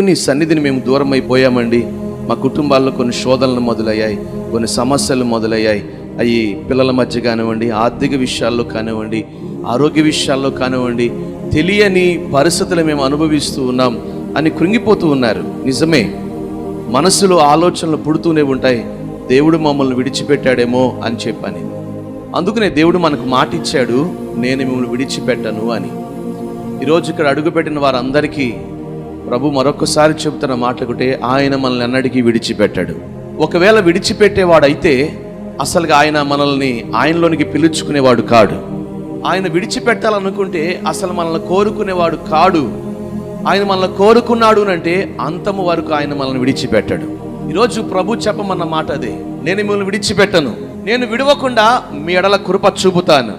నీ సన్నిధిని మేము దూరం అయిపోయామండి. మా కుటుంబాల్లో కొన్ని శోధనలు మొదలయ్యాయి, కొన్ని సమస్యలు మొదలయ్యాయి. అవి పిల్లల మధ్య కానివ్వండి, ఆర్థిక విషయాల్లో కానివ్వండి, ఆరోగ్య విషయాల్లో కానివ్వండి, తెలియని పరిస్థితులు మేము అనుభవిస్తూ ఉన్నాం అని కృంగిపోతూ ఉన్నారు. నిజమే, మనసులో ఆలోచనలు పుడుతూనే ఉంటాయి, దేవుడు మమ్మల్ని విడిచిపెట్టాడేమో అని చెప్పని. అందుకనే దేవుడు మనకు మాట ఇచ్చాడు, నేను మిమ్మల్ని విడిచిపెట్టను అని. ఈరోజు ఇక్కడ అడుగుపెట్టిన వారందరికీ ప్రభు మరొకసారి చెబుతున్న మాటలుకుంటే, ఆయన మనల్ని ఎన్నటికీ విడిచిపెట్టాడు. ఒకవేళ విడిచిపెట్టేవాడైతే అసలుగా ఆయన మనల్ని ఆయనలోనికి పిలుచుకునేవాడు కాడు. ఆయన విడిచిపెట్టాలనుకుంటే అసలు మనల్ని కోరుకునేవాడు కాడు. ఆయన మనల్ని కోరుకున్నాడు అంటే అంతము వరకు ఆయన మనల్ని విడిచిపెట్టాడు. ఈరోజు ప్రభు చెప్పమన్న మాట అదే, నేను మిమ్మల్ని విడిచిపెట్టను, నేను విడవకుండా మీ ఎడల కృప చూపుతాను.